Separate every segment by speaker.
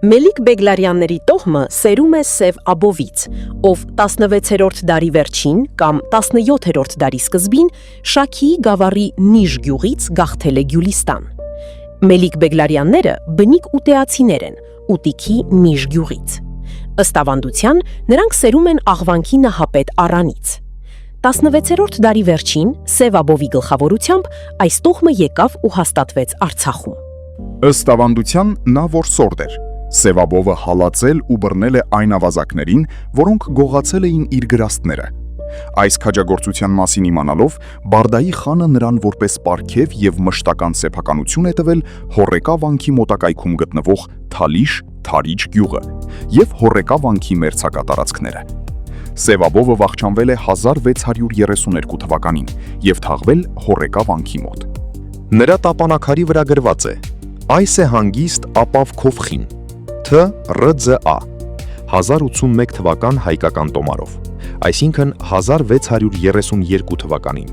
Speaker 1: Մելիք Բեգլարյանների տոհմը սերում է Սև Աբովից, ով 16-րդ դարի վերջին կամ 17-րդ դարի սկզբին Շաքիի գավառի Նիժ գյուղից գաղթել է Գյուլիստան։ Մելիք Բեգլարյանները բնիկ ուտեացիներ են ուտիքի Նիժ գյուղից։ Ըստ ավանդության, նրանք սերում են աղվանքի նահապետ Արանից։ 16-րդ դարի վերջին Սև Աբովի գլխավորությամբ այս տոհմը եկավ ու հաստատվեց Արցախում։
Speaker 2: Ըստ ավանդության նա որսորդ էր։ Սև Աբովը հալածել ու բռնել է այն ավազակներին, որոնք գողացել էին իր գրաստները։ Այս քաջագործության մասին իմանալով, Բարդայի խանը նրան որպես պարգև եւ մշտական սեփականություն է տվել Հոռեկա վանքի մոտակայքում գտնվող Թալիշ Թարիջ գյուղը եւ Հոռեկա վանքի մերձակա տարածքները։ Սև Աբովը վախճանվել է 1632 թվականին եւ թաղվել Հոռեկա վանքի մոտ։
Speaker 3: Նրա տապանակարի վրա գրված է. «Այս է հանգիստ ապավ Քովխին, Թ. ՌՁԱ, 1081 թվական հայկական տոմարով», այսինքն 1632 թվականին։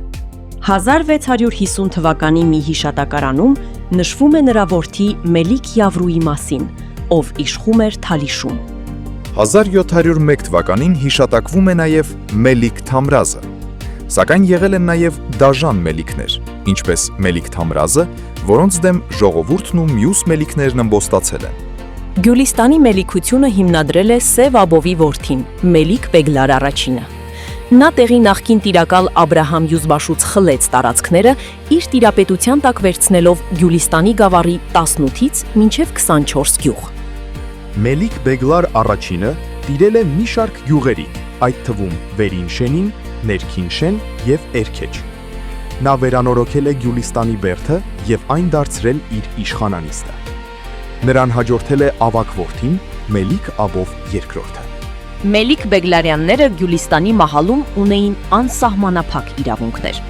Speaker 1: 1650 թվականի մի հիշատակարանում նշվում է նրա որդի Մելիք Յավրուի մասին, ով իշխում էր Թալիշում։
Speaker 3: 1701 թվականին հիշատակվում է նաև Մելիք Թամրազը, սակայն եղել են նաև դաժան մելիքներ, ինչպես Մելիք Թամրազը, որոնց դեմ ժողովուրդն ու մյուս մելիքներն ըմբոստացել են։
Speaker 1: Գյուլիստանի մելիքությունը հիմնադրել է Սև Աբովի որդին, Մելիք Բեգլար առաջինը։ Նա տեղի նախկին տիրակալ Աբրահամ Յուզբաշուց խլեց տարածքները, իր տիրապետության տակ վերցնելով Գյուլիստանի գավառի 18-ից մինչև 24 գյուղ։
Speaker 3: Մելիք Բեգլար առաջինը տիրել է մի շարք գյուղերի, այդ թվում Վերին Շենին, Ներքին Շեն եւ Էրքեջ։ Նա վերանորոգել է Գյուլիստանի բերդը եւ այն դարձրել իր իշխանանիստը։ Նրան հաջորդել է ավագ որդին Մելիք Աբով II։
Speaker 1: Մելիք Բեգլարյանները Գյուլիստանի մահալում ունեին անսահմանափակ իրավունքներ։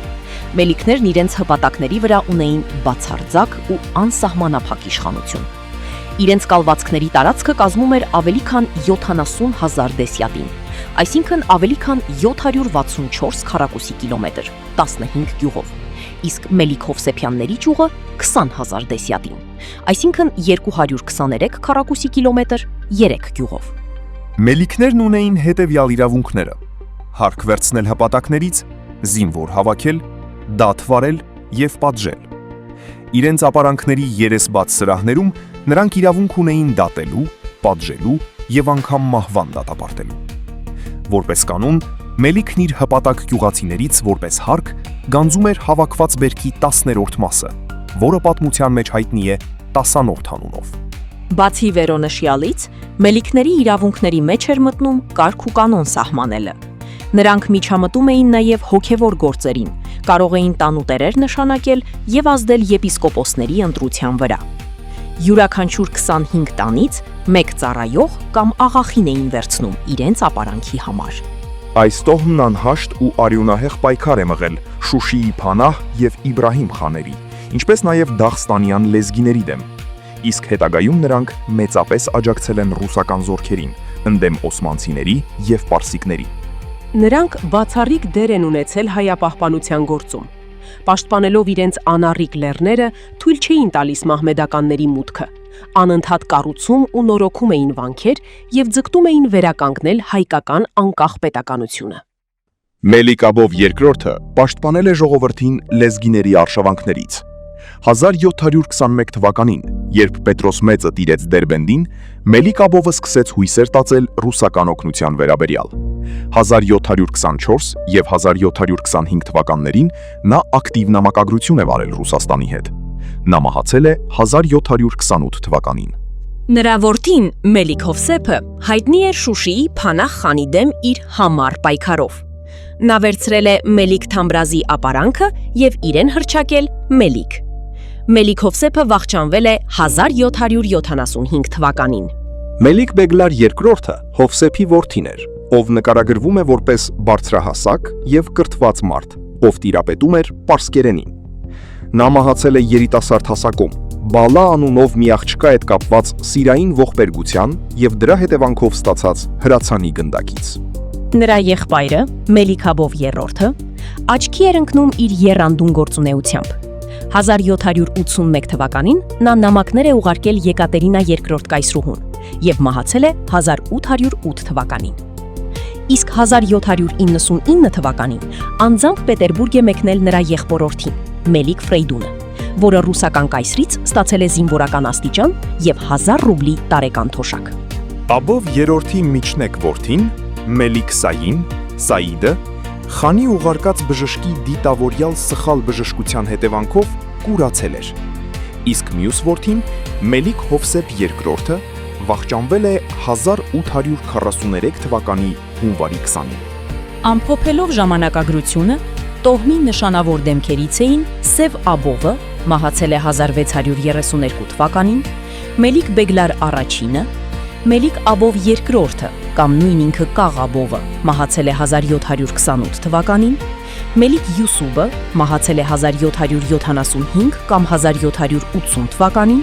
Speaker 1: Մելիքներն իրենց հպատակների վրա ունեին բացարձակ ու անսահմանափակ իշխանություն։ Իրենց կալվածքների տարածքը կազմում էր ավելի քան 70,000 դեսյատին, այսինքն ավելի քան 764 քառակուսի կիլոմետր, 15 գյուղով, իսկ Մելիք Հովսեփյանների ճյուղը 20,000 դեսյատին, այսինքն 223 քառակուսի կիլոմետր, 3 գյուղով։
Speaker 3: Մելիքներն ունեին հետևյալ իրավունքները. հարկ վերցնել հպատակներից, զինվոր հավաքել, դատ վարել եւ պատժել։ Իրենց ապարանքների երեսբաց սրահներում նրանք իրավունք ունեին դատելու, պատժելու եւ անգամ մահվան դատապարտելու։ Որպես կանոն, Մելիքն իր հպատակ գյուղացիներից որպես հարկ գանձում էր հավաքված բերքի 10-րդ մասը, որը պատմության մեջ հայտնի է 10-րդ անունով։
Speaker 1: Բացի վերոնշյալից, մելիքների իրավունքների մեջ էր մտնում կարգ ու կանոն սահմանելը։ Նրանք միջամտում էին նաև հոգևոր գործերին, կարող էին տանուտերեր նշանակել եւ ազդել եպիսկոպոսների ընտրության վրա։ Յուրաքանչյուր 25 տանից մեկ ծառայող կամ աղախին էին վերցնում իրենց ապարանքի համար։
Speaker 3: Այս տոհմն անհաշտ ու արյունահեղ պայքար է մղել Շուշիի Փանահ եւ Իբրահիմ խաների, ինչպես նաև Դաղստանյան լեզգիների դեմ։ Իսկ հետագայում նրանք մեծապես աջակցել են ռուսական զորքերին, ընդդեմ օսմանցիների եւ պարսիկների։
Speaker 1: Նրանք բացառիկ դեր են ունեցել հայապահպանության գործում։ Պաշտպանելով իրենց անառիկ լեռները, թույլ չէին տալիս մահմեդականների մուտքը, անընդհատ կառուցում ու նորոգում էին վանքեր եւ ձգտում էին վերականգնել հայկական անկախ պետականությունը։
Speaker 3: Մելիք Աբով II-ը պաշտպանել է ժողովրդին լեզգիների արշավանքներից։ 1721 թվականին, երբ Պետրոս Մեծը տիրեց Դերբենդին, Մելիք Աբովը սկսեց հույսեր տածել ռուսական օգնության վերաբերյալ։ 1724 եւ 1725 թվականներին նա ակտիվ նամակագրություն է վարել Ռուսաստանի հետ։ Նա մահացել է 1728 թվականին։
Speaker 1: Նրա որդին Մելիք Հովսեփը հայտնի էր Շուշիի Փանահ խանի դեմ իր համառ պայքարով։ Նա վերցրել է Մելիք Թամրազի ապարանքը եւ իրեն հռչակել Մելիք։ Մելիք Հովսեփը վախճանվել է 1775 թվականին։
Speaker 3: Մելիք Բեգլար II-ը Հովսեփի որդին էր, ով նկարագրվում է որպես բարձրահասակ եւ կրթված մարդ, ով տիրապետում էր պարսկերենին։ Նա մահացել է երիտասարդ հասակում, Բալա անունով մի աղջկա հետ կապված սիրային ողբերգության եւ դրա հետևանքով ստացած հրացանի գնդակից։
Speaker 1: Նրա եղբայրը Մելիք Աբով III աչքի էր ընկնում իր եռանդուն գործունեությամբ։ 1781 թվականին նա նամակներ է ուղարկել Եկատերինա II կայսրուհուն եւ մահացել է 1808 թվականին։ Իսկ 1799 թվականին անձամբ Պետերբուրգ է մեկնել նրա եղբորորդին՝ Մելիք Ֆրեյդունը, որը ռուսական կայսրից ստացել է զինվորական աստիճան եւ 1000 ռուբլի տարեկան թոշակ։
Speaker 3: Աբով երրորդի միջնեկ որդին Մելիք Սաիդը խանի ուղարկած բժշկի դիտավորյալ սխալ բժշկության հետևանքով կուրացել էր։ Իսկ մյուս որդին Մելիք Հովսեփ II-ը վախճանվել է 1843 թվականի հունվարի 20-ին։
Speaker 1: Ամփոփելով ժամանակագրությունը, տոհմի նշանավոր դեմքերից էին Սև Աբովը, մահացել է 1632 թվականին, Մելիք Բեգլար առաջինը, Մելիք Աբով II-ը կամ նույն ինքը Կաղ Աբովը, մահացել է 1728 թվականին, Մելիք Յուսուբը, մահացել է 1775 կամ 1780 թվականին,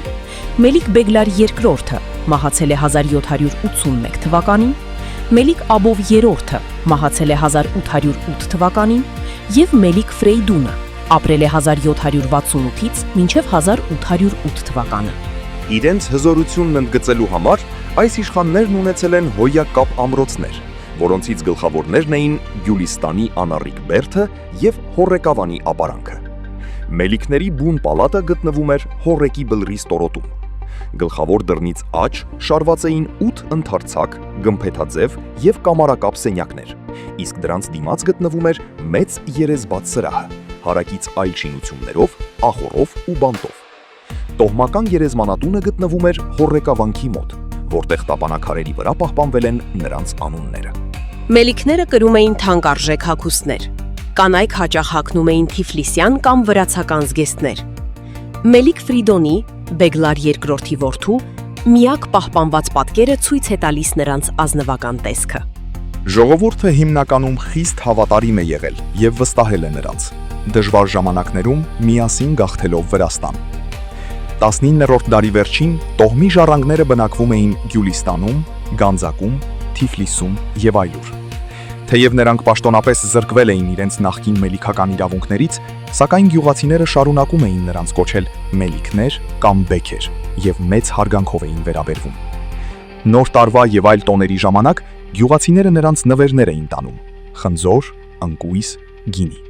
Speaker 1: Մելիք Բեգլար II-ը, մահացել է 1781 թվականին, Մելիք Աբով III-ը, մահացել է 1808 թվականին եւ Մելիք Ֆրեյդունը, ապրել է 1768-ից մինչև 1808 թվականը։
Speaker 3: Իրենց հզորությունն ընդգծելու համար այս իշխաններն ունեցել են հոյակապ ամրոցներ, որոնցից գլխավորներն էին Գյուլիստանի անառիկ բերդը եւ Հոռեկավանի ապարանքը։ Մելիքների բուն պալատը գտնվում էր Հոռեկի բլրի ստորոտում։ Գլխավոր դռնից աջ շարված էին 8 ընդարձակ, գմփեթաձև եւ կամարակապ սենյակներ, իսկ դրանց դիմաց գտնվում էր մեծ երեսբաց սրահը, հարակից այլ շինություններով, ախորով ու բանտով։ Տոհմական երեզմանատունը գտնվում էր Հոռեկավանքի մոտ, որտեղ տապանաքարերի վրա պահպանվել են նրանց անունները։
Speaker 4: Մելիքները կրում էին թանկարժեք հագուստներ։ Կանայք հաճախ հագնում էին թիֆլիսյան կամ վրացական զգեստներ։ Մելիք Ֆրիդոնի, Բեգլար II-ի որդու, միակ պահպանված պատկերը ցույց է տալիս նրանց ազնվական տեսքը։
Speaker 2: Ժողովուրդը հիմնականում խիստ հավատարիմ է եղել եւ վստահել է նրանց, դժվար ժամանակներում միասին գաղթելով Վրաստան։ 19-րդ դարի վերջին տոհմի ժառանգները բնակվում էին Գյուլիստանում, Գանձակում, Թիֆլիսում եւ այլուր։ Թեև նրանք պաշտոնապես զրկվել էին իրենց նախկին մելիքական իրավունքներից, սակայն գյուղացիները շարունակում էին նրանց կոչել մելիքներ կամ բեքեր եւ մեծ հարգանքով էին վերաբերվում։ Նոր տարվա եւ այլ տոների ժամանակ գյուղացիները նրանց նվերներ էին տանում՝ խնձոր, ընկույզ, գինի։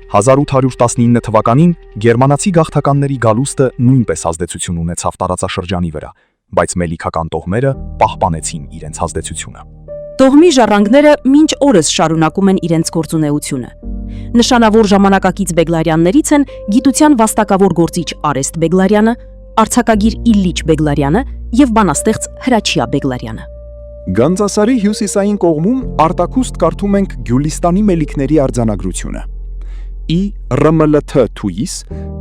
Speaker 2: 1819 թվականին գերմանացի գաղթականների գալուստը նույնպես ազդեցություն ունեցավ տարածաշրջանի վրա, բայց մելիքական տոհմերը պահպանեցին իրենց ազդեցությունը։
Speaker 1: Տոհմի ժառանգները մինչ օրս շարունակում են իրենց գործունեությունը։ Նշանավոր ժամանակակից Բեգլարյաններից են գիտության վաստակավոր գործիչ Արեստ Բեգլարյանը, արձակագիր Իլիչ Բեգլարյանը եւ բանաստեղծ Հրաչյա Բեգլարյանը։
Speaker 2: Գանձասարի հյուսիսային կողմում արտակուստ կարդում ենք Գյուլիստանի մելիքների արձանագրությունը։ ԻՌՄԼԹ թույիս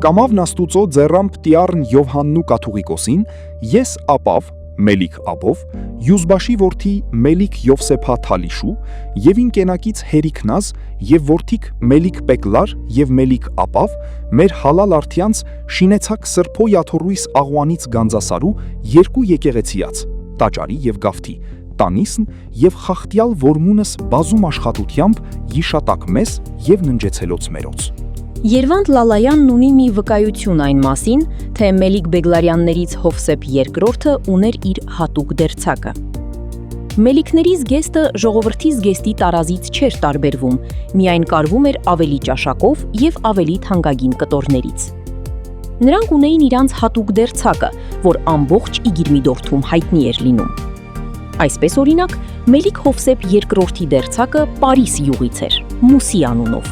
Speaker 2: կամավ նաստուծո ձեռամբ տիառն Յովհաննու կաթողիկոսին, ես ապավ Մելիք Աբով, Յուզբաշի որդի Մելիք Յովսեփա Թալիշու եւ ին կենակից Հերիքնազ եւ որդիկ Մելիք Պեկլար եւ Մելիք Ապավ մեր հալալ արդյանց շինեցակ Սրբո Յաթոռույս աղուանից Գանձասարու երկու եկեղեցիած, տաճարի եւ գավթի, տանիսն եւ խախտյալ որմունս բազում աշխատությամբ յիշատակ մեզ եւ ննջեցելոց մերոց։
Speaker 1: Երվանդ Լալայանն ունի մի վկայություն այն մասին, թե Մելիք Բեգլարյաններից Հովսեփ II-ը ուներ իր հատուկ դերձակը։ Մելիքների զգեստը ժողովրդի զգեստի տարազից չէր տարբերվում, միայն կարվում էր ավելի ճաշակով եւ ավելի թանկագին կտորներից։ Նրանք ունեին իրանց հատուկ դերձակը, որ ամբողջ Իգիրմիդորթում հայտնի էր լինում։ Այսպես օրինակ, Մելիք Հովսեփ II-ի դերձակը Պարիս յուղից էր, Մուսի անունով։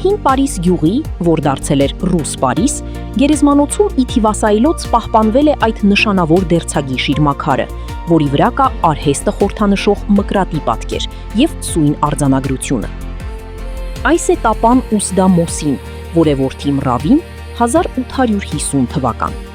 Speaker 1: Հին Պարիս գյուղի, որ դարձել էր Ռուս Պարիս, գերեզմանոցում իթիվասայլոց պահպանվել է այդ նշանավոր դերձակի շիրմաքարը, որի վրա կա արհեստը խորհրդանշող մկրատի պատկեր եւ սույն արձանագրությունը։ Այս է տապան Ուսդա Մոսին, որը որդի Մռավին 1850 թվական։